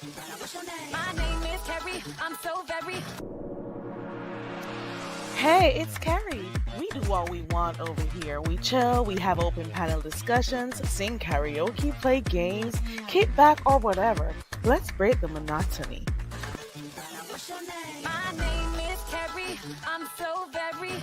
My name is Carrie. I'm so very. Hey, it's Carrie. We do what we want over here. We chill, we have open panel discussions, sing karaoke, play games, kick back, or whatever. Let's break the monotony. My name is Carrie. I'm so very.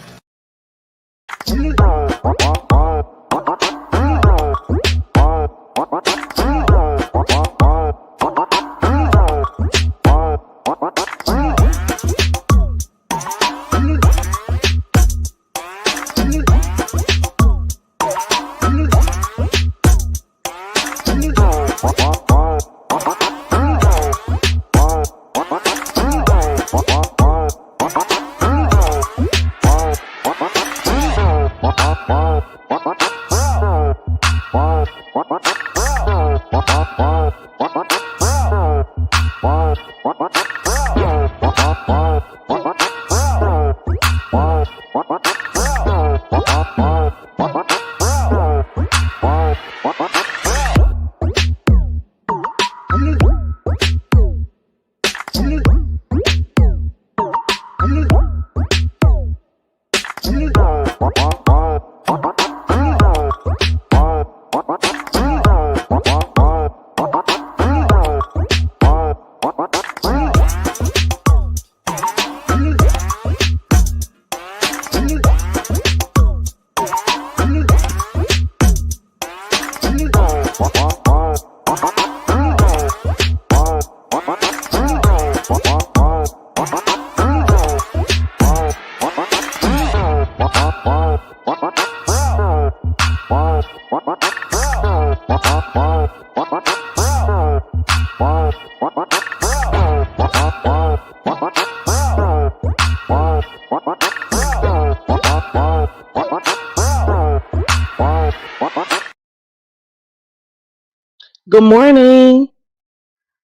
Good morning.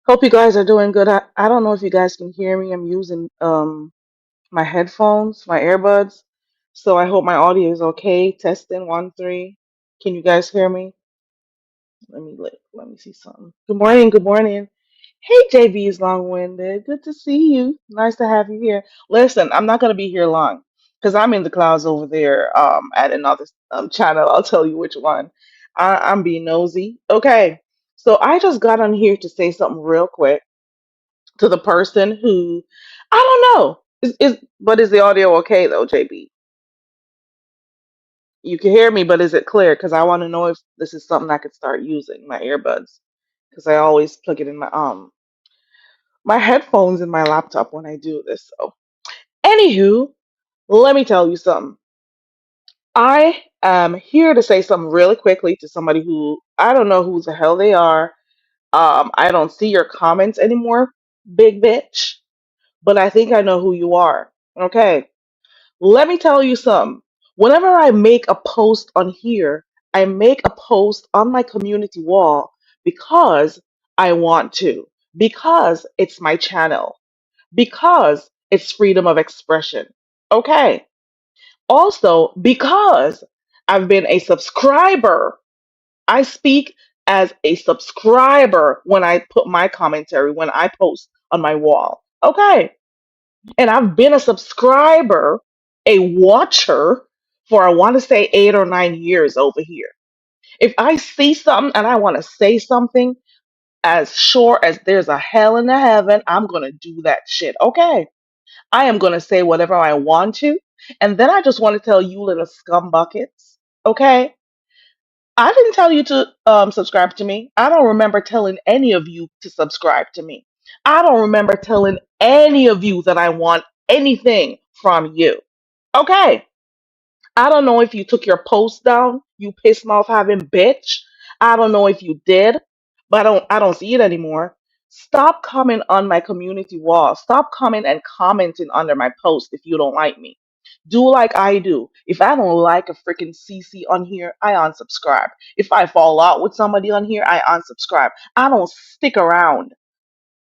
Hope you guys are doing good. I don't know if you guys can hear me. I'm using my headphones, my earbuds. So I hope my audio is okay. Testing 1 3. Can you guys hear me? Let me see something. Good morning, good morning. Hey, JB is long winded. Good to see you. Nice to have you here. Listen, I'm not gonna be here long because I'm in the clouds over there at another channel. I'll tell you which one. I'm being nosy. Okay, so I just got on here to say something real quick to the person who I don't know. Is the audio okay though, JB? You can hear me, but is it clear? Because I want to know if this is something I could start using my earbuds because I always plug it in my headphones in my laptop when I do this. So, anywho, let me tell you something. I am here to say something really quickly to somebody who I don't know who the hell they are. I don't see your comments anymore, big bitch, but I think I know who you are. Okay, let me tell you something. Whenever I make a post on here, I make a post on my community wall because I want to, because it's my channel, because it's freedom of expression. Okay. Also, because I've been a subscriber, I speak as a subscriber when I put my commentary, when I post on my wall. Okay. And I've been a subscriber, a watcher for I want to say 8 or 9 years over here. If I see something and I want to say something, as sure as there's a hell in the heaven, I'm going to do that shit. Okay. I am going to say whatever I want to. And then I just want to tell you little scum buckets. Okay. I didn't tell you to subscribe to me. I don't remember telling any of you to subscribe to me. I don't remember telling any of you that I want anything from you. Okay. I don't know if you took your post down, you pissed me off having bitch. I don't know if you did, but I don't see it anymore. Stop coming on my community wall. Stop coming and commenting under my post if you don't like me. Do like I do. If I don't like a freaking CC on here, I unsubscribe. If I fall out with somebody on here, I unsubscribe. I don't stick around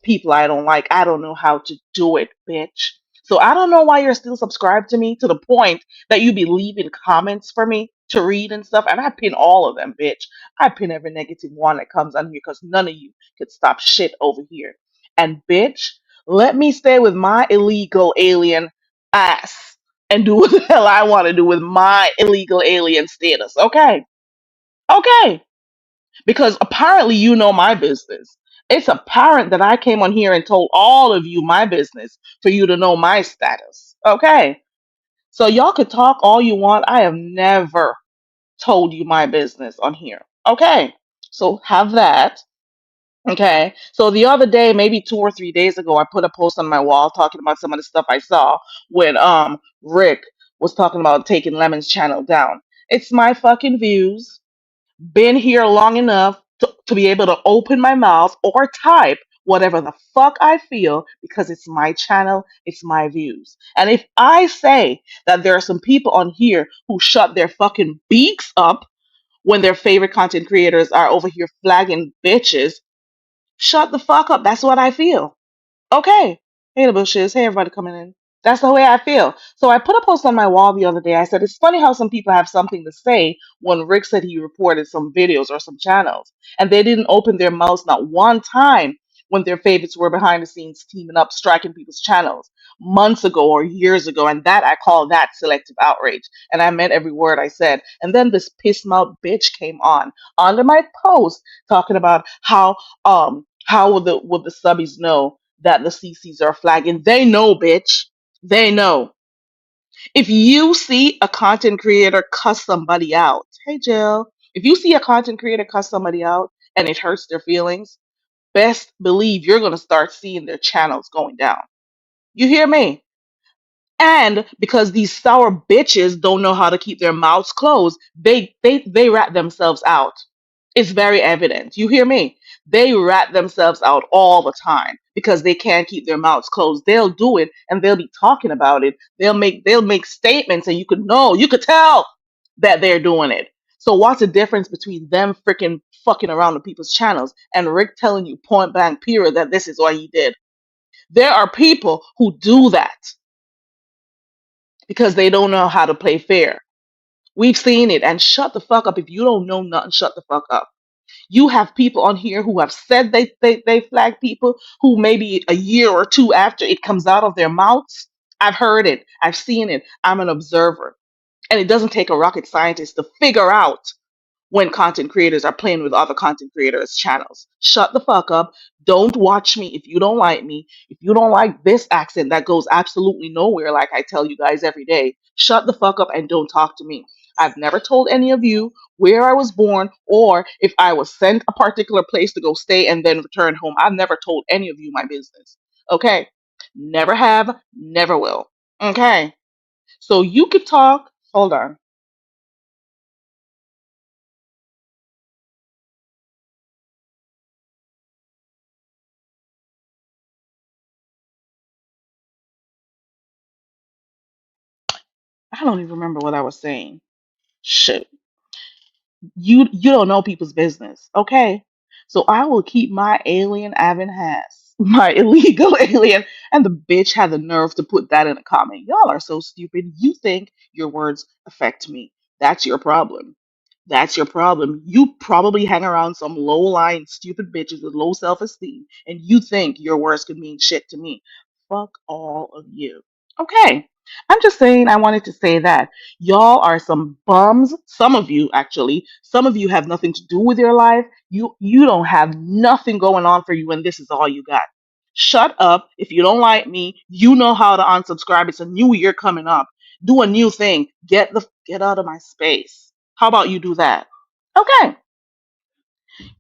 people I don't like. I don't know how to do it, bitch. So I don't know why you're still subscribed to me to the point that you be leaving comments for me to read and stuff. And I pin all of them, bitch. I pin every negative one that comes on here because none of you could stop shit over here. And bitch, let me stay with my illegal alien ass and do what the hell I want to do with my illegal alien status. Okay. Okay. Because apparently you know my business. It's apparent that I came on here and told all of you my business for you to know my status. Okay. So y'all could talk all you want. I have never told you my business on here. Okay. So have that. Okay. So the other day, maybe 2 or 3 days ago, I put a post on my wall talking about some of the stuff I saw when Rick was talking about taking Lemon's channel down. It's my fucking views. Been here long enough to be able to open my mouth or type whatever the fuck I feel because it's my channel, it's my views. And if I say that there are some people on here who shut their fucking beaks up when their favorite content creators are over here flagging bitches, shut the fuck up. That's what I feel. Okay. Hey, the bushes. Hey, everybody coming in. That's the way I feel. So I put a post on my wall the other day. I said, it's funny how some people have something to say when Rick said he reported some videos or some channels, and they didn't open their mouths not one time when their favorites were behind the scenes teaming up, striking people's channels months ago or years ago. And that I call that selective outrage. And I meant every word I said. And then this piss mouth bitch came on under my post talking about how would the subbies know that the CCs are flagging? They know, bitch. They know. If you see a content creator cuss somebody out, hey Jill, if you see a content creator cuss somebody out and it hurts their feelings, best believe you're gonna start seeing their channels going down. You hear me? And because these sour bitches don't know how to keep their mouths closed, they rat themselves out. It's very evident. You hear me? They rat themselves out all the time because they can't keep their mouths closed. They'll do it and they'll be talking about it. They'll make statements and you could know, you could tell that they're doing it. So what's the difference between them freaking fucking around with people's channels and Rick telling you point blank period that this is what he did? There are people who do that because they don't know how to play fair. We've seen it. And shut the fuck up. If you don't know nothing, shut the fuck up. You have people on here who have said they flag people who maybe a year or two after it comes out of their mouths. I've heard it. I've seen it. I'm an observer. And it doesn't take a rocket scientist to figure out when content creators are playing with other content creators' channels. Shut the fuck up. Don't watch me if you don't like me. If you don't like this accent that goes absolutely nowhere, like I tell you guys every day, shut the fuck up and don't talk to me. I've never told any of you where I was born or if I was sent a particular place to go stay and then return home. I've never told any of you my business. Okay? Never have, never will. Okay? So you could talk. Hold on. I don't even remember what I was saying. Shit. You don't know people's business, okay? So I will keep my alien Avin has my illegal alien, and the bitch had the nerve to put that in a comment. Y'all are so stupid. You think your words affect me? That's your problem. That's your problem. You probably hang around some low lying stupid bitches with low self esteem, and you think your words could mean shit to me. Fuck all of you. Okay. I'm just saying, I wanted to say that. Y'all are some bums. Some of you, actually, some of you have nothing to do with your life. You don't have nothing going on for you, and this is all you got. Shut up. If you don't like me, you know how to unsubscribe. It's a new year coming up. Do a new thing. Get out of my space. How about you do that? Okay.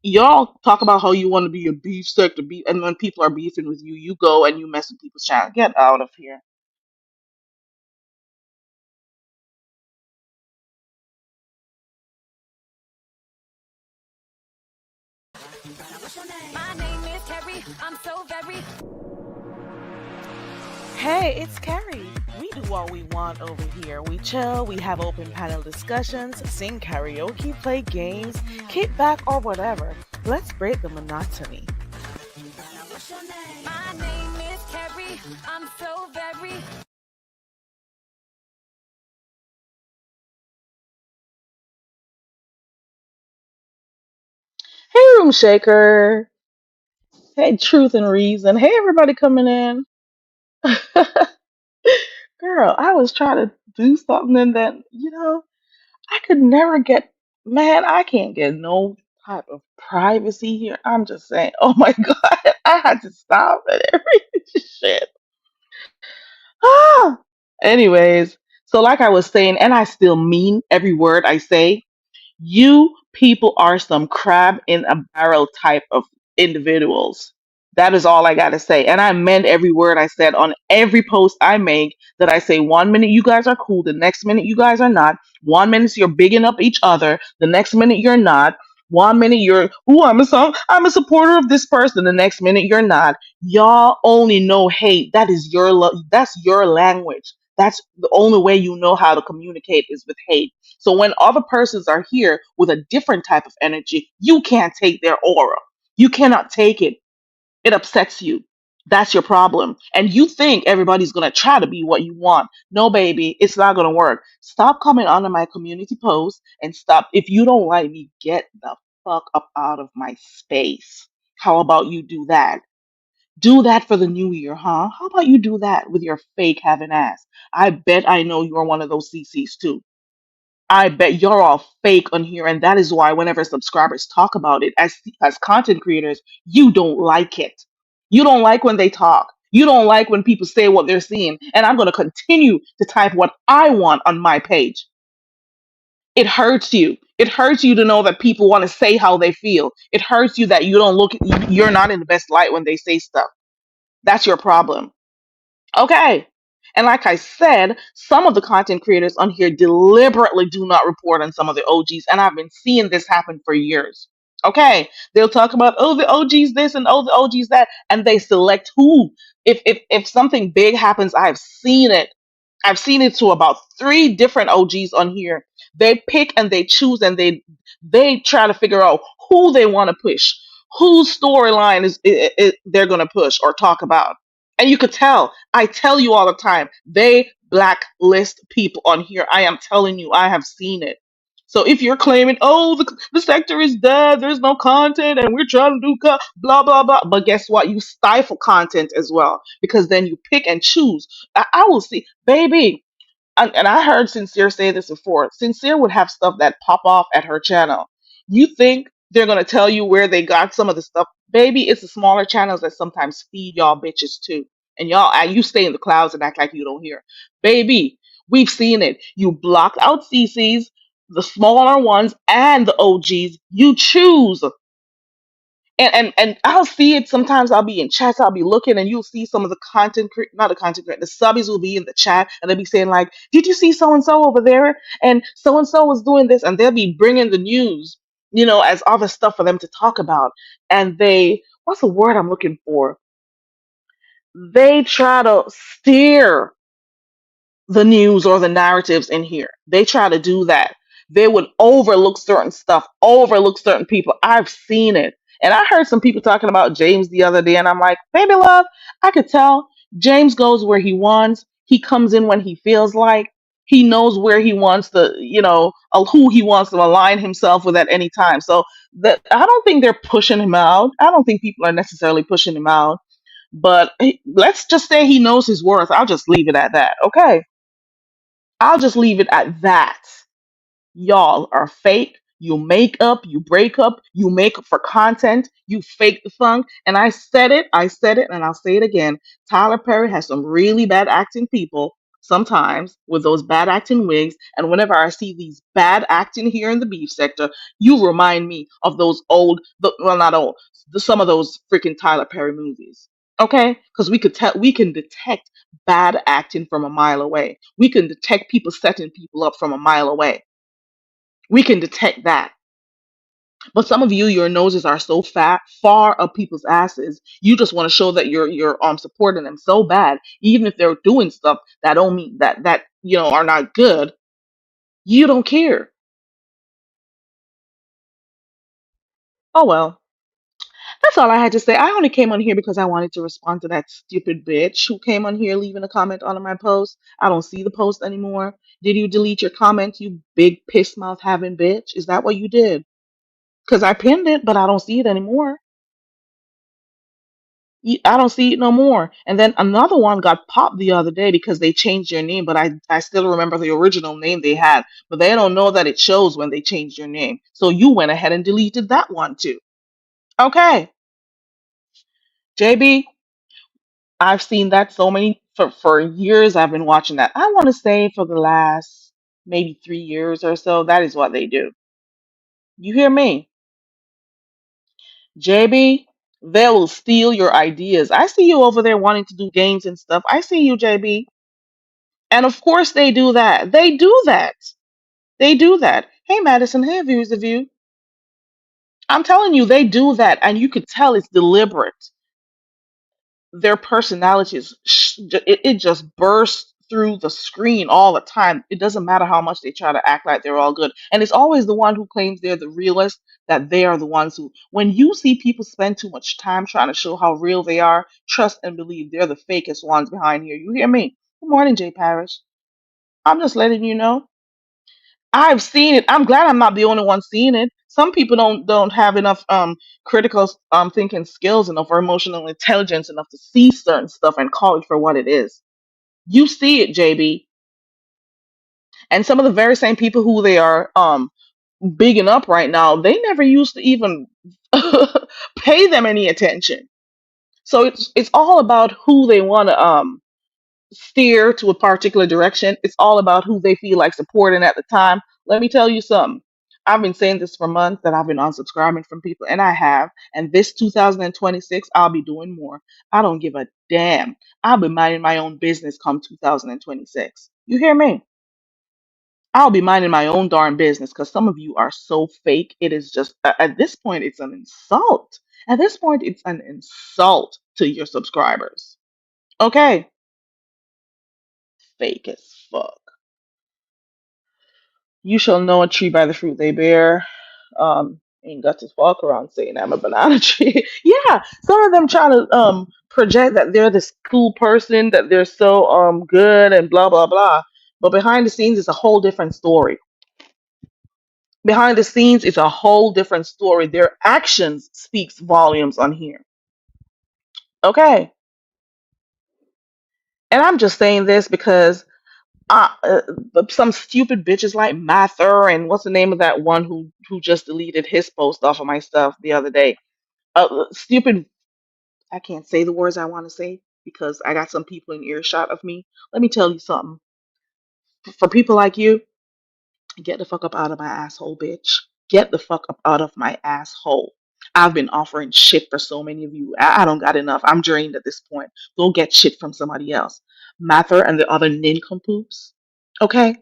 Y'all talk about how you want to be a beef sector beef, and when people are beefing with you, you go and you mess with people's channel. Get out of here. My name is Carrie. I'm so very. Hey, it's Carrie. We do what we want over here. We chill, we have open panel discussions, sing karaoke, play games, kick back, or whatever. Let's break the monotony. My name is Carrie. I'm so very. Hey, Room Shaker. Hey, Truth and Reason. Hey, everybody coming in. Girl, I was trying to do something and then, I could never get, man, I can't get no type of privacy here. I'm just saying, oh my God, I had to stop it. Every shit. Ah. Anyways, so like I was saying, and I still mean every word I say. You people are some crab in a barrel type of individuals. That is all I got to say. And I meant every word I said on every post I make that I say 1 minute you guys are cool, the next minute you guys are not. 1 minute you're bigging up each other, the next minute you're not. 1 minute you're, ooh, I'm a supporter of this person, the next minute you're not. Y'all only know hate. That is your that's your language. That's the only way you know how to communicate is with hate. So when other persons are here with a different type of energy, you can't take their aura. You cannot take it. It upsets you. That's your problem. And you think everybody's going to try to be what you want. No, baby, it's not going to work. Stop coming onto my community post and stop. If you don't like me, get the fuck up out of my space. How about you do that? Do that for the new year, huh? How about you do that with your fake having ass? I bet I know you're one of those CCs too. I bet you're all fake on here, and that is why whenever subscribers talk about it as content creators, you don't like it. You don't like when they talk. You don't like when people say what they're seeing. And I'm going to continue to type what I want on my page. It hurts you. It hurts you to know that people want to say how they feel. It hurts you that you're not in the best light when they say stuff. That's your problem. Okay. And like I said, some of the content creators on here deliberately do not report on some of the OGs, and I've been seeing this happen for years. Okay, they'll talk about, oh, the OGs this and oh, the OGs that, and they select who. If something big happens, I've seen it. I've seen it to about three different OGs on here. They pick and they choose and they try to figure out who they want to push, whose storyline they're going to push or talk about. And you could tell. I tell you all the time, they blacklist people on here. I am telling you, I have seen it. So if you're claiming, oh, the sector is dead, there's no content, and we're trying to do blah blah blah, but guess what? You stifle content as well because then you pick and choose. I will see, baby. And I heard Sincere say this before. Sincere would have stuff that pop off at her channel. You think they're gonna tell you where they got some of the stuff? Baby, it's the smaller channels that sometimes feed y'all bitches too. And you stay in the clouds and act like you don't hear. Baby, we've seen it. You blocked out CCs, the smaller ones, and the OGs. You choose. And I'll see it sometimes. I'll be in chats, I'll be looking, and you'll see some of the not the content creator, the subbies will be in the chat, and they'll be saying like, "Did you see so and so over there? And so was doing this," and they'll be bringing the news, as other stuff for them to talk about. And what's the word I'm looking for? They try to steer the news or the narratives in here. They try to do that. They would overlook certain stuff, overlook certain people. I've seen it. And I heard some people talking about James the other day, and I'm like, baby love, I could tell James goes where he wants. He comes in when he feels like. He knows where he wants to, who he wants to align himself with at any time. So that I don't think they're pushing him out. I don't think people are necessarily pushing him out. But let's just say he knows his worth. I'll just leave it at that. Okay. I'll just leave it at that. Y'all are fake. You make up, you break up, you make up for content, you fake the funk. And I said it, and I'll say it again. Tyler Perry has some really bad acting people sometimes with those bad acting wigs. And whenever I see these bad acting here in the beef sector, you remind me of those well, not old, some of those freaking Tyler Perry movies. Okay? Because we can detect bad acting from a mile away. We can detect people setting people up from a mile away. We can detect that. But some of you, your noses are so fat, far up people's asses. You just want to show that you're supporting them so bad, even if they're doing stuff that don't mean that are not good. You don't care. Oh well. That's all I had to say. I only came on here because I wanted to respond to that stupid bitch who came on here leaving a comment on my post. I don't see the post anymore. Did you delete your comment, you big piss mouth having bitch? Is that what you did? Because I pinned it, but I don't see it anymore. I don't see it no more. And then another one got popped the other day because they changed their name, but I still remember the original name they had. But they don't know that it shows when they changed your name. So you went ahead and deleted that one too. Okay, JB, I've seen that so many for years. I've been watching that. I want to say for the last maybe 3 years or so. That is what they do. You hear me, JB? They will steal your ideas. I see you over there wanting to do games and stuff. I see you, JB. And of course they do that. They do that. They do that. Hey, Madison. Hey, viewers of you. I'm telling you, they do that, and you could tell it's deliberate. Their personalities, it just bursts through the screen all the time. It doesn't matter how much they try to act like they're all good. And it's always the one who claims they're the realest that they are the ones who, when you see people spend too much time trying to show how real they are, trust and believe they're the fakest ones behind here. You hear me? Good morning, Jay Parrish. I'm just letting you know. I've seen it. I'm glad I'm not the only one seeing it. Some people don't have enough critical thinking skills enough or emotional intelligence enough to see certain stuff and call it for what it is. You see it, JB. And some of the very same people who they are bigging up right now, they never used to even pay them any attention. So it's all about who they want to steer to a particular direction. It's all about who they feel like supporting at the time. Let me tell you something. I've been saying this for months that I've been unsubscribing from people, and I have. And this 2026, I'll be doing more. I don't give a damn. I'll be minding my own business come 2026. You hear me? I'll be minding my own darn business because some of you are so fake. It is just, at this point, it's an insult. At this point, it's an insult to your subscribers. Okay? Fake as fuck. You shall know a tree by the fruit they bear. Ain't got to walk around saying I'm a banana tree. Yeah, some of them trying to project that they're this cool person, that they're so good and blah blah blah. But behind the scenes is a whole different story. Behind the scenes is a whole different story. Their actions speaks volumes on here. Okay. And I'm just saying this because some stupid bitches like Mather and what's the name of that one who just deleted his post off of my stuff the other day. Stupid. I can't say the words I want to say because I got some people in earshot of me. Let me tell you something. For people like you, get the fuck up out of my asshole, bitch. Get the fuck up out of my asshole. I've been offering shit for so many of you. I don't got enough. I'm drained at this point. Go get shit from somebody else. Mather and the other nincompoops. Okay?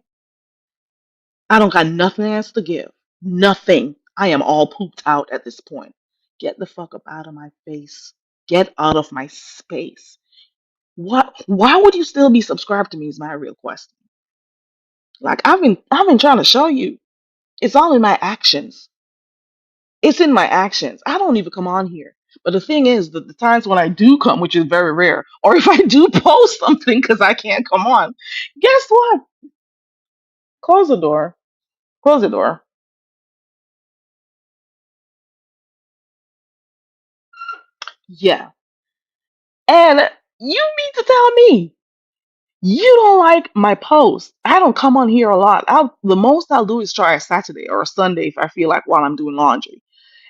I don't got nothing else to give. Nothing. I am all pooped out at this point. Get the fuck up out of my face. Get out of my space. What? Why would you still be subscribed to me? Is my real question. Like I've been trying to show you. It's all in my actions. It's in my actions. I don't even come on here. But the thing is, that the times when I do come, which is very rare, or if I do post something because I can't come on, guess what? Close the door. Close the door. Yeah. And you mean to tell me you don't like my post? I don't come on here a lot. The most I'll do is try a Saturday or a Sunday if I feel like while I'm doing laundry.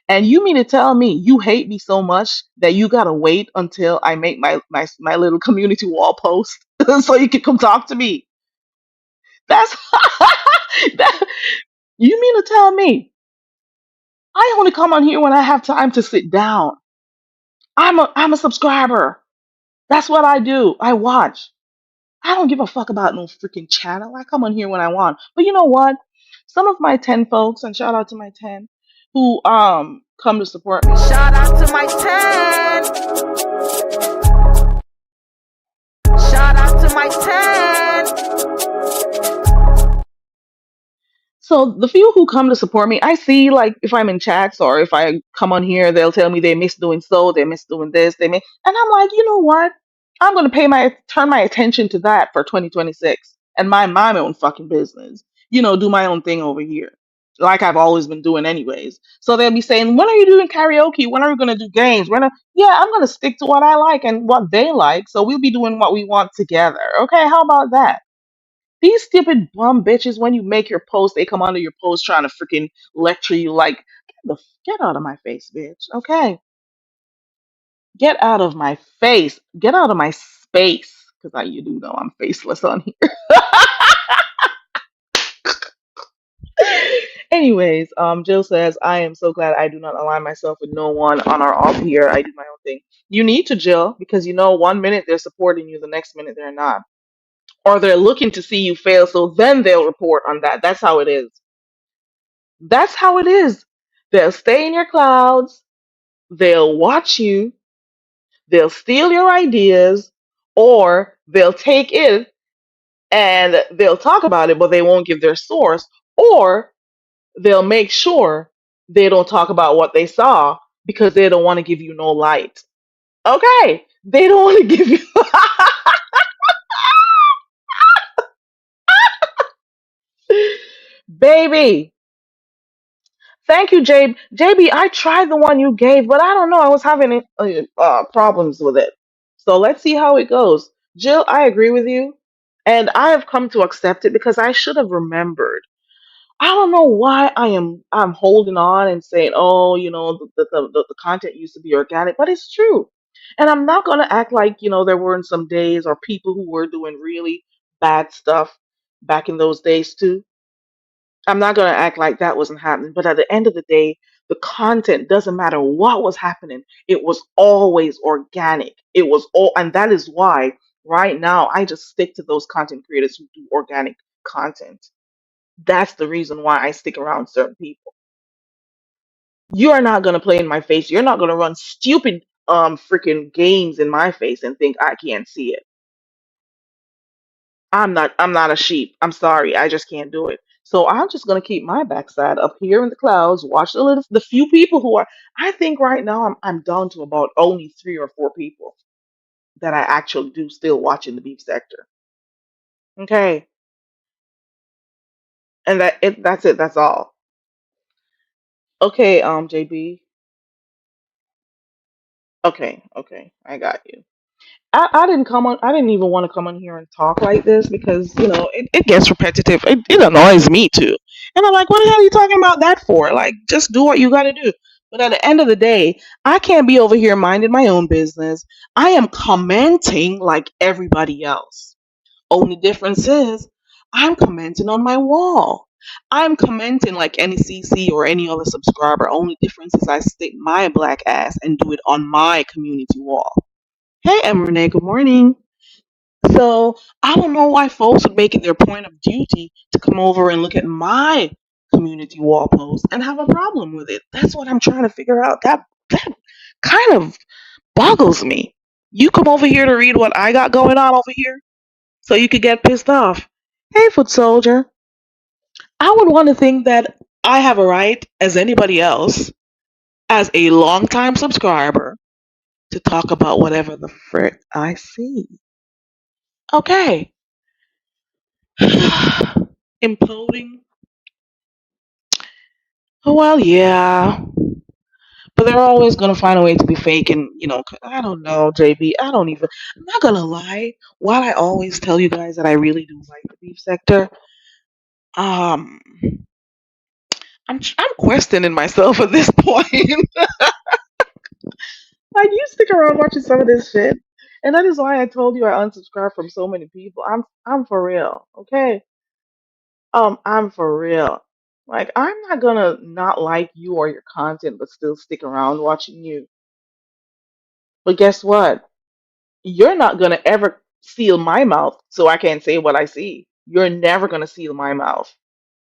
And you mean to tell me you hate me so much that you gotta wait until I make my little community wall post so you can come talk to me? That's that. You mean to tell me I only come on here when I have time to sit down? I'm a subscriber. That's what I do. I watch. I don't give a fuck about no freaking channel. I come on here when I want. But you know what? Some of my 10 folks, and shout out to my 10, who come to support me. Shout out to my 10. Shout out to my 10. So the few who come to support me, I see like if I'm in chats or if I come on here, they'll tell me they miss doing so, they miss doing this, they miss, and I'm like, you know what? I'm gonna turn my attention to that for 2026 and mind my own fucking business. You know, do my own thing over here. like I've always been doing anyways. So they'll be saying, "When are you doing karaoke? When are we gonna do games? Yeah, I'm gonna stick to what I like and what they like. So we'll be doing what we want together. Okay, how about that?" These stupid bum bitches, when you make your post, they come under your post trying to freaking lecture you like, get out of my face, bitch. Okay, get out of my face. Get out of my space. Because you do know I'm faceless on here. Anyways, Jill says, I am so glad I do not align myself with no one on our off here. I do my own thing. You need to, Jill, because 1 minute they're supporting you, the next minute they're not. Or they're looking to see you fail, so then they'll report on that. That's how it is. That's how it is. They'll stay in your clouds, they'll watch you, they'll steal your ideas, or they'll take it and they'll talk about it, but they won't give their source, or they'll make sure they don't talk about what they saw because they don't want to give you no light. Okay, they don't want to give you. Baby, thank you, JB. I tried the one you gave, but I don't know. I was having problems with it. So let's see how it goes. Jill, I agree with you. And I have come to accept it because I should have remembered. I don't know why I'm holding on and saying, oh, the content used to be organic, but it's true. And I'm not gonna act like, there weren't some days or people who were doing really bad stuff back in those days too. I'm not gonna act like that wasn't happening. But at the end of the day, the content doesn't matter what was happening. It was always organic. It was all, and that is why right now I just stick to those content creators who do organic content. That's the reason why I stick around certain people. You are not gonna play in my face. You're not gonna run stupid freaking games in my face and think I can't see it. I'm not a sheep. I'm sorry. I just can't do it. So I'm just gonna keep my backside up here in the clouds, watch the few people who are I think right now I'm down to about only 3 or 4 people that I actually do still watch in the beef sector. Okay. And that's it, that's all. Okay, JB. Okay, I got you. I didn't come on. I didn't even want to come on here and talk like this because it gets repetitive. It annoys me too. And I'm like, what the hell are you talking about that for? Like, just do what you got to do. But at the end of the day, I can't be over here minding my own business. I am commenting like everybody else. Only difference is I'm commenting on my wall. I'm commenting like any CC or any other subscriber. Only difference is I stick my black ass and do it on my community wall. Hey, Renee, good morning. So I don't know why folks would make it their point of duty to come over and look at my community wall post and have a problem with it. That's what I'm trying to figure out. That kind of boggles me. You come over here to read what I got going on over here, so you could get pissed off. Hey, foot soldier. I would want to think that I have a right, as anybody else, as a longtime subscriber, to talk about whatever the frick I see. Okay. Imploding? Well, yeah. But they're always going to find a way to be fake. And, I don't know, JB. I'm not going to lie. While I always tell you guys that I really do like the beef sector, um, I'm questioning myself at this point. Like, you stick around watching some of this shit. And that is why I told you I unsubscribed from so many people. I'm for real, okay? I'm for real. Like, I'm not gonna not like you or your content, but still stick around watching you. But guess what? You're not gonna ever seal my mouth so I can't say what I see. You're never gonna seal my mouth.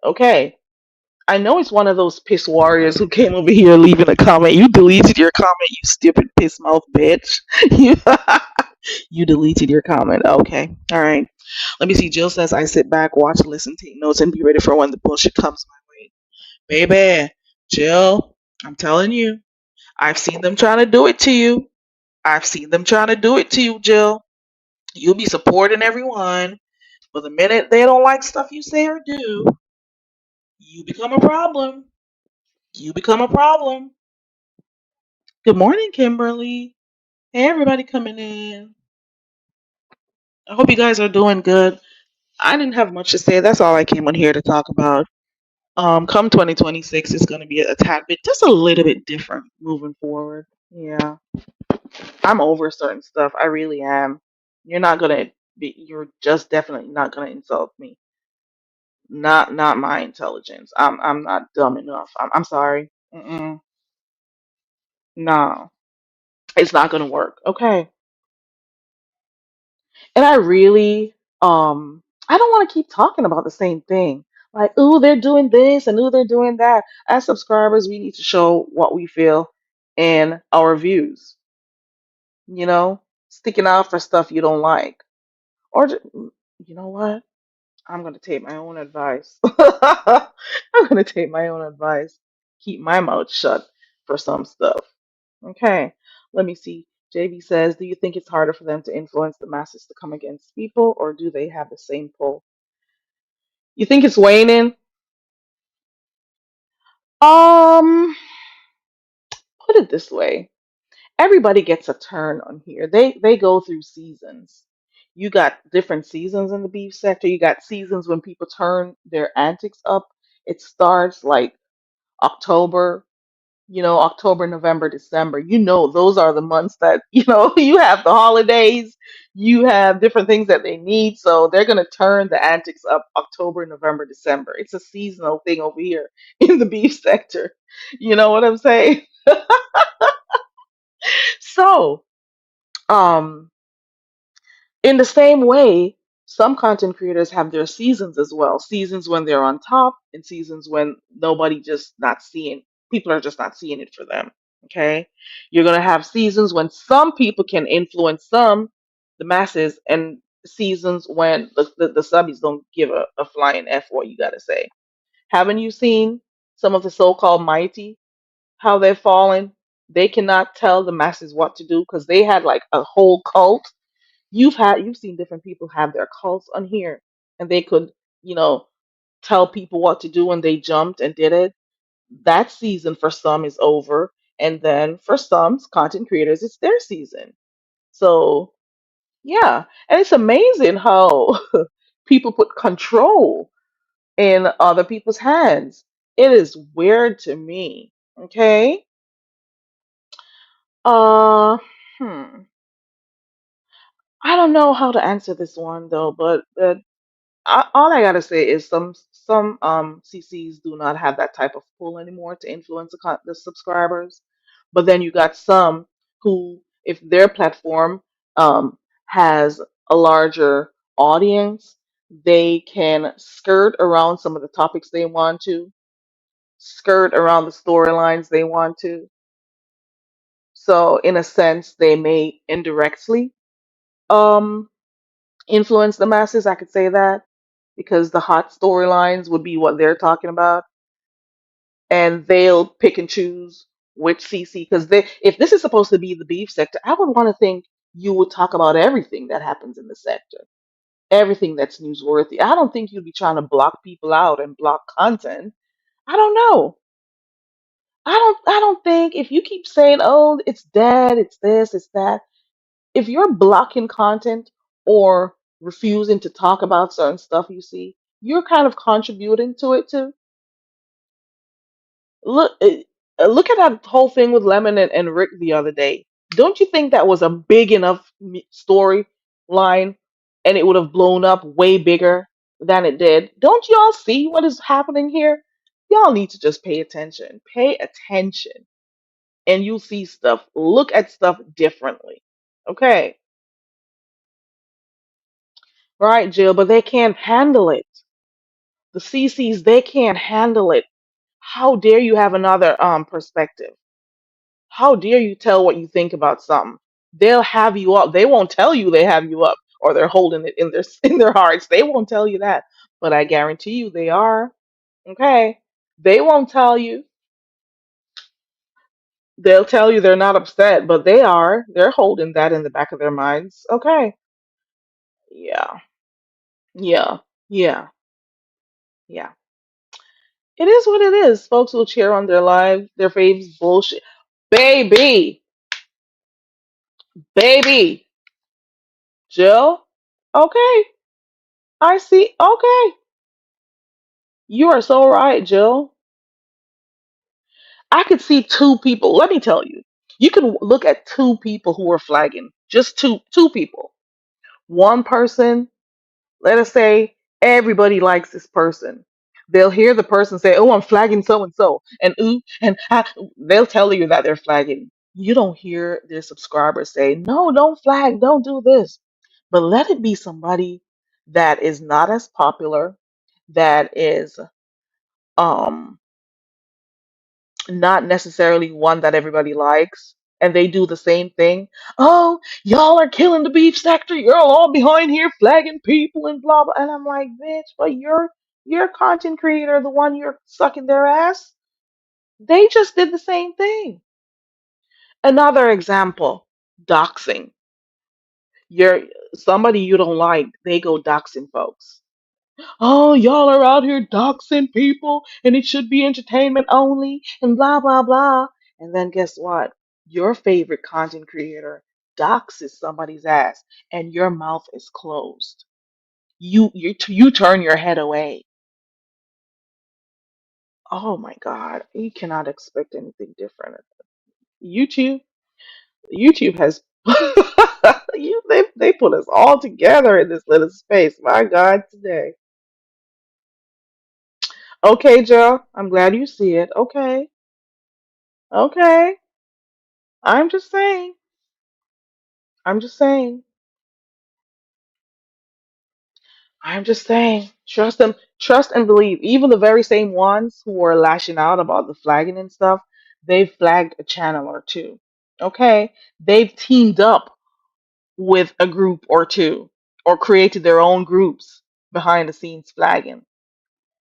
Okay. I know it's one of those piss warriors who came over here leaving a comment. You deleted your comment, you stupid piss mouth bitch. You, you deleted your comment. Okay. All right. Let me see. Jill says, I sit back, watch, listen, take notes, and be ready for when the bullshit comes my way. Baby, Jill, I'm telling you, I've seen them trying to do it to you. I've seen them trying to do it to you, Jill. You'll be supporting everyone, but the minute they don't like stuff you say or do, You become a problem. You become a problem. Good morning, Kimberly. Hey, everybody coming in. I hope you guys are doing good. I didn't have much to say. That's all I came on here to talk about. Come 2026 is going to be a tad bit, just a little bit different moving forward. Yeah, I'm over certain stuff. I really am. You're not gonna be. You're just definitely not gonna insult me. Not my intelligence. I'm not dumb enough. I'm sorry. No, it's not gonna work. Okay. And I really I don't want to keep talking about the same thing. Like, ooh, they're doing this and ooh, they're doing that. As subscribers, we need to show what we feel in our views, you know, sticking out for stuff you don't like. Or you know what? I'm going to take my own advice. I'm going to take my own advice. Keep my mouth shut for some stuff. Okay, let me see. JB says, do you think it's harder for them to influence the masses to come against people, or do they have the same pull? You think it's waning? Um, put it this way. Everybody gets a turn on here. They go through seasons. You got different seasons in the beef sector. You got seasons when people turn their antics up. It starts like October, October, November, December. Those are the months that, you have the holidays, you have different things that they need. So they're going to turn the antics up October, November, December. It's a seasonal thing over here in the beef sector. You know what I'm saying? So, um, in the same way, some content creators have their seasons as well. Seasons when they're on top and seasons when people are just not seeing it for them. Okay. You're going to have seasons when some people can influence the masses, and seasons when the subbies don't give a flying F what you got to say. Haven't you seen some of the so called mighty, how they're falling? They cannot tell the masses what to do because they had like a whole cult. You've seen different people have their cults on here, and they could, you know, tell people what to do, and they jumped and did it. That season for some is over, and then for some content creators, it's their season. So yeah, and it's amazing how people put control in other people's hands. It is weird to me. Okay. Uh, hmm. I don't know how to answer this one though, but all I gotta say is some CCs do not have that type of pull anymore to influence the subscribers. But then you got some who, if their platform has a larger audience, they can skirt around some of the topics they want to, skirt around the storylines they want to. So in a sense, they may indirectly um influence the masses. I could say that because the hot storylines would be what they're talking about, and they'll pick and choose which CC. Because if this is supposed to be the beef sector, I would want to think you would talk about everything that happens in the sector, everything that's newsworthy. I don't think you'd be trying to block people out and block content. I don't know. I don't think if you keep saying, "Oh, it's dead, it's this, it's that," if you're blocking content or refusing to talk about certain stuff you see, you're kind of contributing to it too. Look at that whole thing with Lemon and Rick the other day. Don't you think that was a big enough storyline, and it would have blown up way bigger than it did? Don't y'all see what is happening here? Y'all need to just pay attention. Pay attention, and you'll see stuff. Look at stuff differently. Okay, right, Jill, but they can't handle it. The CCs, they can't handle it. How dare you have another perspective? How dare you tell what you think about something? They'll have you up. They won't tell you they have you up or they're holding it in their in their hearts. They won't tell you that, but I guarantee you they are. Okay, they won't tell you. They'll tell you they're not upset, but they are. They're holding that in the back of their minds. Okay. Yeah. Yeah. Yeah. Yeah. It is what it is. Folks will cheer on their lives, their faves bullshit. Baby, baby, Jill. Okay, I see. Okay, you are so right, Jill. I could see two people. Let me tell you, you can look at two people who are flagging. Just two people. One person, let us say everybody likes this person. They'll hear the person say, "Oh, I'm flagging so and ooh, and ah," they'll tell you that they're flagging. You don't hear their subscribers say, "No, don't flag, don't do this." But let it be somebody that is not as popular, that is um not necessarily one that everybody likes, and they do the same thing. Oh, y'all are killing the beef sector. You're all behind here flagging people and blah blah. And I'm like, bitch, but you're a content creator, the one you're sucking their ass. They just did the same thing. Another example, doxing. You're somebody you don't like, they go doxing folks. Oh, y'all are out here doxing people and it should be entertainment only and blah, blah, blah. And then guess what? Your favorite content creator doxes somebody's ass and your mouth is closed. You turn your head away. Oh my God. You cannot expect anything different. YouTube, YouTube has they put us all together in this little space. My God, today. Okay, Joe, I'm glad you see it. Okay. Okay. I'm just saying. I'm just saying. I'm just saying. Trust them. Trust and believe. Even the very same ones who are lashing out about the flagging and stuff, they've flagged a channel or two. Okay? They've teamed up with a group or two or created their own groups behind the scenes flagging.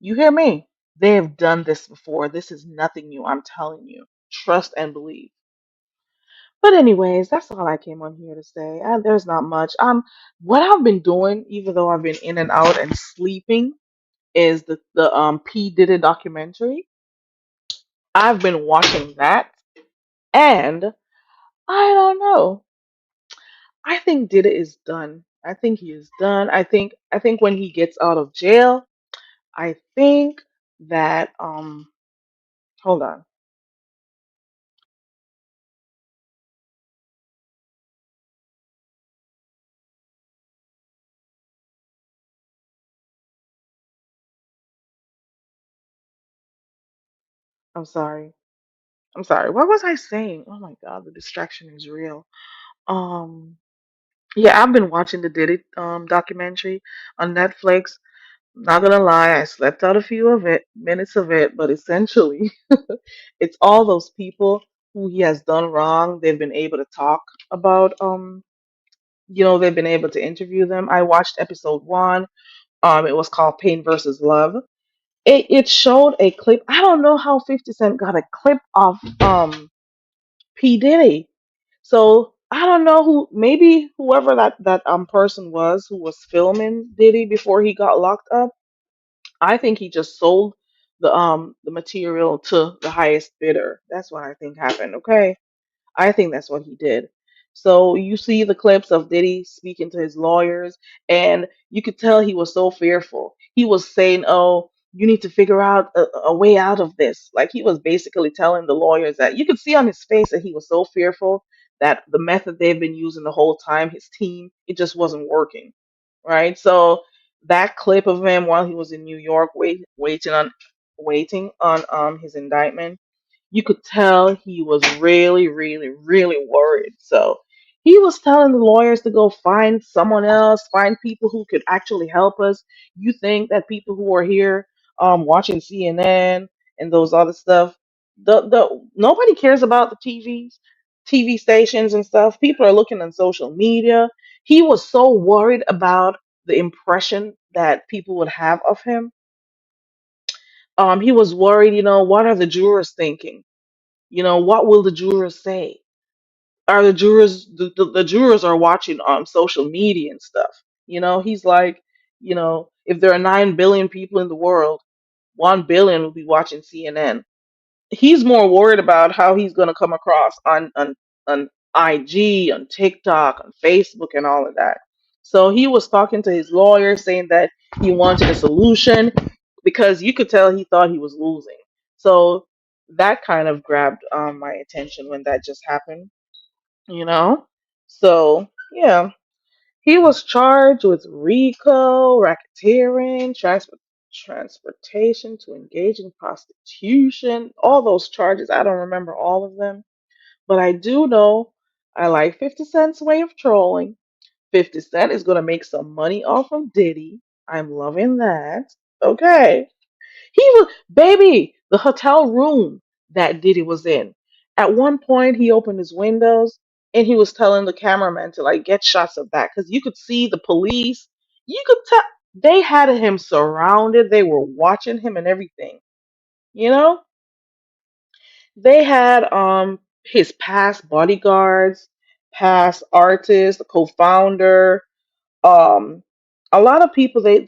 You hear me? They have done this before. This is nothing new. I'm telling you. Trust and believe. But anyways, that's all I came on here to say. There's not much. What I've been doing, even though I've been in and out and sleeping, is the P Diddy documentary. I've been watching that, and I don't know. I think Diddy is done. I think he is done. I think when he gets out of jail, I think that hold on. I'm sorry. I'm sorry. What was I saying? Oh my God, the distraction is real. Um. Yeah, I've been watching the Diddy documentary on Netflix. Not gonna lie, I slept out a few of it, minutes of it, but essentially, it's all those people who he has done wrong. They've been able to talk about they've been able to interview them. I watched episode one. It was called Pain versus Love. It showed a clip. I don't know how 50 Cent got a clip of P. Diddy. So I don't know who, maybe whoever that person was who was filming Diddy before he got locked up. I think he just sold the material to the highest bidder. That's what I think happened. Okay. I think that's what he did. So you see the clips of Diddy speaking to his lawyers, and you could tell he was so fearful. He was saying, "Oh, you need to figure out a way out of this." Like he was basically telling the lawyers that you could see on his face that he was so fearful that the method they've been using the whole time, his team, it just wasn't working. Right? So that clip of him while he was in New York waiting on his indictment, you could tell he was really, really, really worried. So he was telling the lawyers to go find someone else, find people who could actually help us. You think that people who are here watching CNN and those other stuff, the nobody cares about the TV stations and stuff. People are looking on social media. He was so worried about the impression that people would have of him. He was worried, what are the jurors thinking? What will the jurors say? Are the jurors are watching on social media and stuff? He's like, if there are 9 billion people in the world, 1 billion will be watching CNN. He's more worried about how he's going to come across on IG, on TikTok, on Facebook, and all of that. So he was talking to his lawyer, saying that he wanted a solution because you could tell he thought he was losing. So that kind of grabbed my attention when that just happened, you know. So yeah, he was charged with RICO, racketeering, transportation to engage in prostitution, all those charges. I don't remember all of them, but I do know I like 50 Cent's way of trolling. 50 Cent is going to make some money off of Diddy. I'm loving that. Okay. He was, baby, the hotel room that Diddy was in. At one point, he opened his windows and he was telling the cameraman to like get shots of that because you could see the police. You could tell they had him surrounded. They were watching him and everything. You know, they had his past bodyguards, past artists, the co-founder, um a lot of people they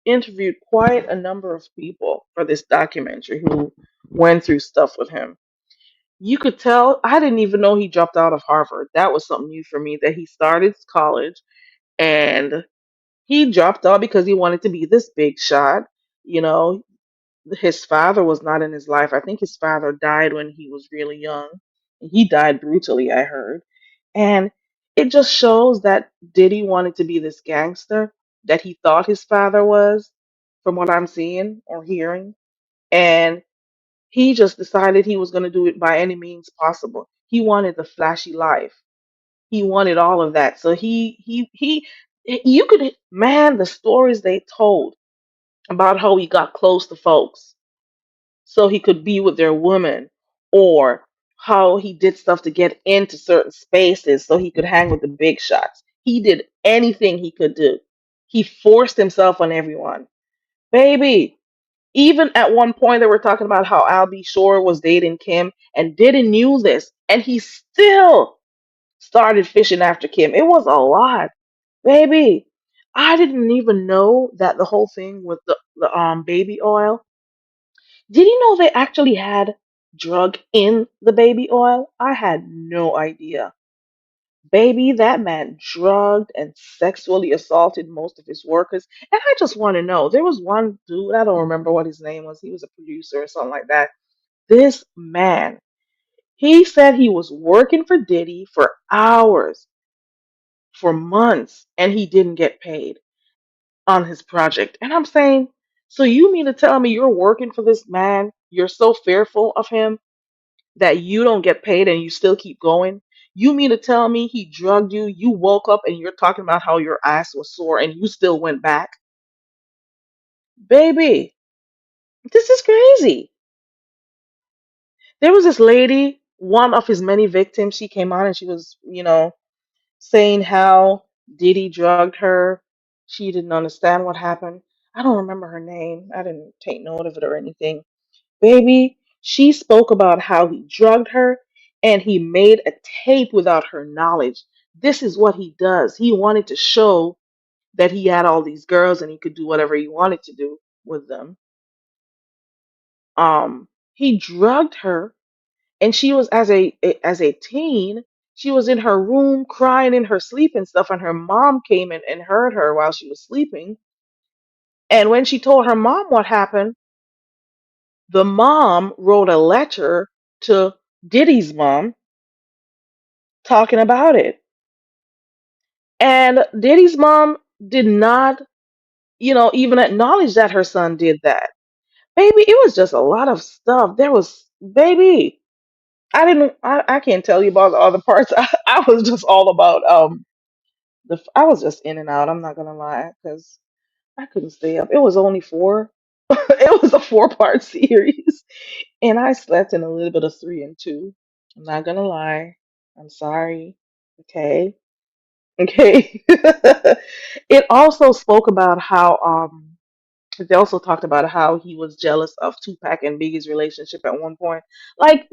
interviewed quite a number of people for this documentary who went through stuff with him. You could tell I didn't even know he dropped out of Harvard. That was something new for me, that he started college and he dropped out because he wanted to be this big shot. You know, his father was not in his life. I think his father died when he was really young. He died brutally, I heard. And it just shows that Diddy wanted to be this gangster that he thought his father was, from what I'm seeing or hearing. And he just decided he was going to do it by any means possible. He wanted the flashy life. He wanted all of that. So you could, man, the stories they told about how he got close to folks so he could be with their women, or how he did stuff to get into certain spaces so he could hang with the big shots. He did anything he could do. He forced himself on everyone. Baby, even at one point they were talking about how Al B. Shore was dating Kim and didn't knew this, and he still started fishing after Kim. It was a lot. Baby, I didn't even know that the whole thing with the baby oil. Did you know they actually had drug in the baby oil? I had no idea. Baby, that man drugged and sexually assaulted most of his workers. And I just want to know, there was one dude, I don't remember what his name was. He was a producer or something like that. This man, he said he was working for Diddy for hours, for months, and he didn't get paid on his project. And I'm saying, so you mean to tell me you're working for this man? You're so fearful of him that you don't get paid and you still keep going? You mean to tell me he drugged you? You woke up and you're talking about how your ass was sore and you still went back? Baby, this is crazy. There was this lady, one of his many victims. She came on and she was, saying how Diddy drugged her. She didn't understand what happened. I don't remember her name. I didn't take note of it or anything. Baby, she spoke about how he drugged her and he made a tape without her knowledge. This is what he does. He wanted to show that he had all these girls and he could do whatever he wanted to do with them. He drugged her, and she was as a teen, she was in her room crying in her sleep and stuff, and her mom came in and heard her while she was sleeping. And when she told her mom what happened, the mom wrote a letter to Diddy's mom talking about it. And Diddy's mom did not, even acknowledge that her son did that. Baby, it was just a lot of stuff. There was, baby, I can't tell you about the other parts. I was just all about, I was just in and out. I'm not gonna lie, because I couldn't stay up. It was only four. It was a 4-part series, and I slept in a little bit of three and two. I'm not gonna lie. I'm sorry. Okay. Okay. It also spoke about how they also talked about how he was jealous of Tupac and Biggie's relationship at one point. Like,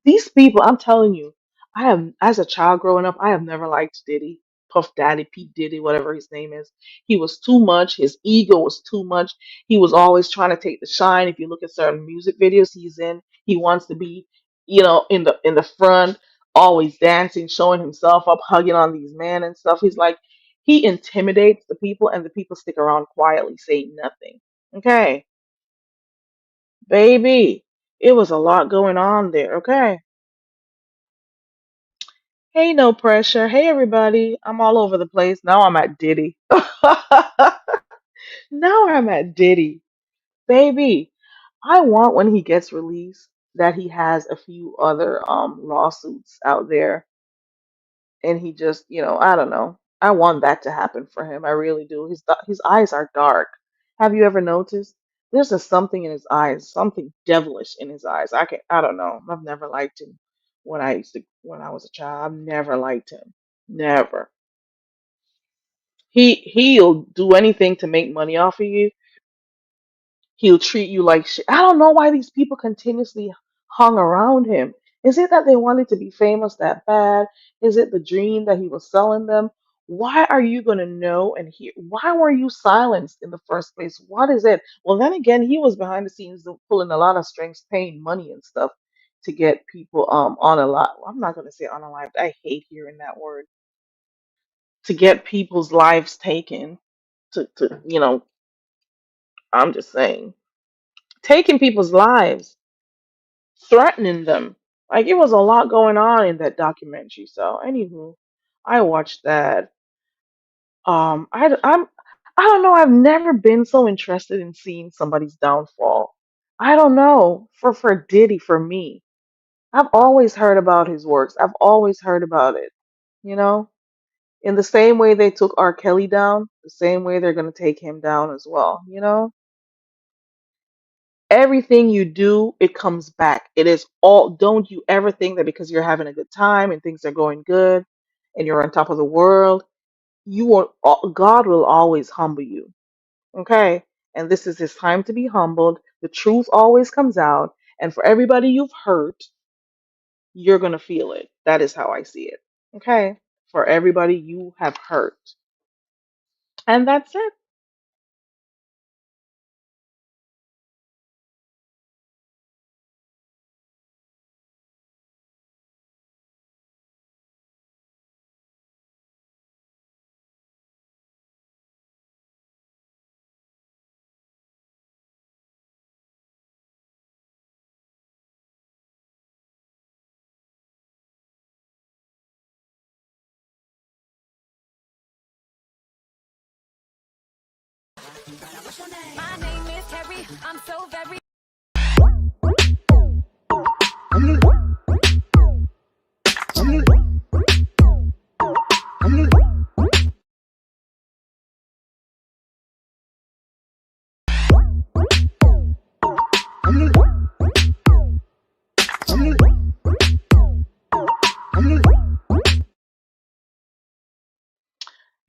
these people, I'm telling you, I have, as a child growing up, I have never liked Diddy. Puff Daddy, Pete Diddy, whatever his name is. He was too much. His ego was too much. He was always trying to take the shine. If you look at certain music videos he's in, he wants to be, in the front, always dancing, showing himself up, hugging on these men and stuff. He's like he intimidates the people, and the people stick around quietly, saying nothing. Okay, baby, it was a lot going on there. Okay. Hey, no pressure. Hey, everybody. I'm all over the place. Now I'm at Diddy. Now I'm at Diddy. Baby, I want when he gets released that he has a few other lawsuits out there and he just, I don't know. I want that to happen for him. I really do. His eyes are dark. Have you ever noticed? There's just something in his eyes, something devilish in his eyes. I don't know. I've never liked him when I was a child. I've never liked him. Never. He'll do anything to make money off of you. He'll treat you like shit. I don't know why these people continuously hung around him. Is it that they wanted to be famous that bad? Is it the dream that he was selling them? Why are you going to know and hear? Why were you silenced in the first place? What is it? Well, then again, he was behind the scenes pulling a lot of strings, paying money and stuff to get people on a lot. I'm not going to say on a live. I hate hearing that word. To get people's lives taken. I'm just saying, taking people's lives, threatening them. Like it was a lot going on in that documentary. So, anywho, I watched that. I don't know. I've never been so interested in seeing somebody's downfall. I don't know. For Diddy, for me, I've always heard about his works. I've always heard about it. You know, in the same way they took R. Kelly down, the same way they're gonna take him down as well. Everything you do, it comes back. It is all, don't you ever think that because you're having a good time and things are going good and you're on top of the world, God will always humble you. Okay? And this is his time to be humbled. The truth always comes out. And for everybody you've hurt, you're going to feel it. That is how I see it. Okay? For everybody you have hurt. And that's it. My name is Carrie. I'm so very.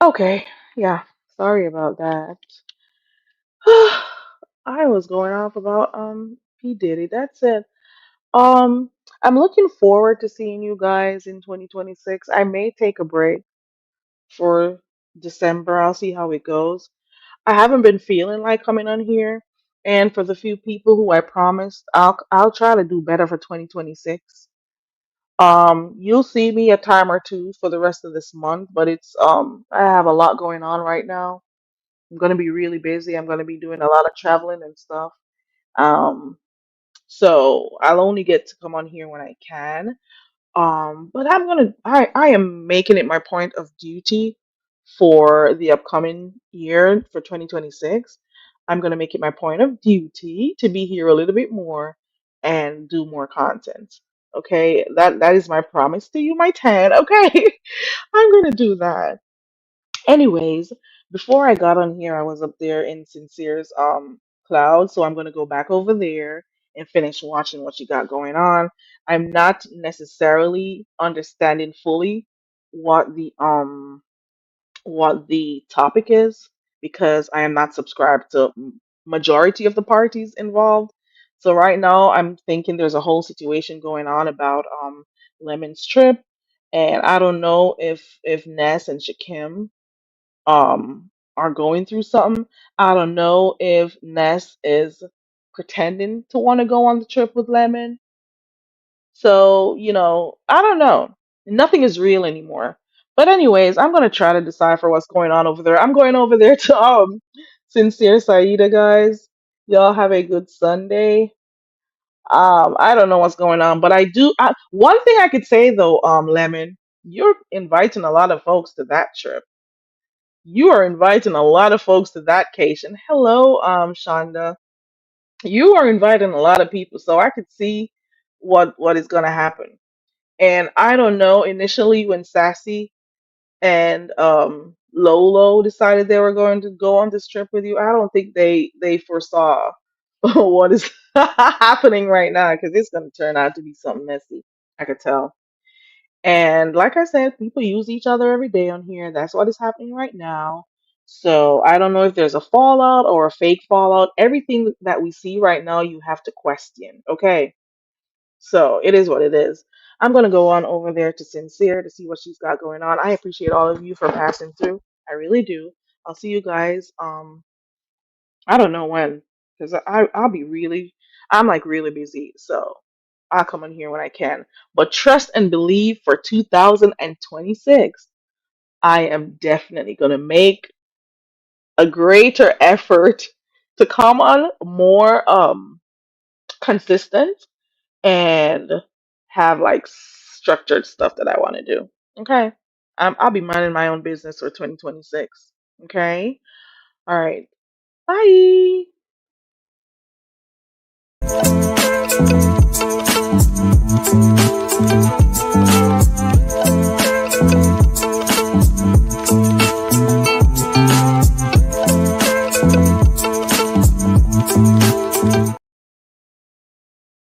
Okay. Yeah. Sorry about that. I was going off about P. Diddy. That's it. Um, I'm looking forward to seeing you guys in 2026. I may take a break for December. I'll see how it goes. I haven't been feeling like coming on here, and for the few people who I promised, I'll try to do better for 2026. You'll see me a time or two for the rest of this month, but it's I have a lot going on right now. I'm gonna be really busy. I'm gonna be doing a lot of traveling and stuff. Um, so I'll only get to come on here when I can. But I am making it my point of duty for the upcoming year for 2026. I'm gonna make it my point of duty to be here a little bit more and do more content. Okay, that is my promise to you, my 10. Okay, I'm gonna do that. Anyways, before I got on here, I was up there in Sincere's cloud, so I'm gonna go back over there and finish watching what you got going on. I'm not necessarily understanding fully what the topic is because I am not subscribed to majority of the parties involved. So right now I'm thinking there's a whole situation going on about Lemon's trip and I don't know if Ness and Shakim are going through something. I don't know if Ness is pretending to want to go on the trip with Lemon. So, I don't know. Nothing is real anymore. But anyways, I'm gonna try to decipher what's going on over there. I'm going over there to Sincere Saida, guys. Y'all have a good Sunday. I don't know what's going on, but one thing I could say though, Lemon, you're inviting a lot of folks to that trip. You are inviting a lot of folks to that case. And hello, Shonda. You are inviting a lot of people, so I could see what is gonna happen. And I don't know, initially when Sassy and Lolo decided they were going to go on this trip with you, I don't think they foresaw what is happening right now because it's going to turn out to be something messy. I could tell. And like I said, people use each other every day on here. That's what is happening right now. So I don't know if there's a fallout or a fake fallout. Everything that we see right now, you have to question. Okay. So it is what it is. I'm gonna go on over there to Sincere to see what she's got going on. I appreciate all of you for passing through. I really do. I'll see you guys. I don't know when, because I'm like really busy. So I'll come in here when I can. But trust and believe for 2026, I am definitely gonna make a greater effort to come on more consistent and have like structured stuff that I want to do. Okay. I'll be minding my own business for 2026. Okay. All right. Bye.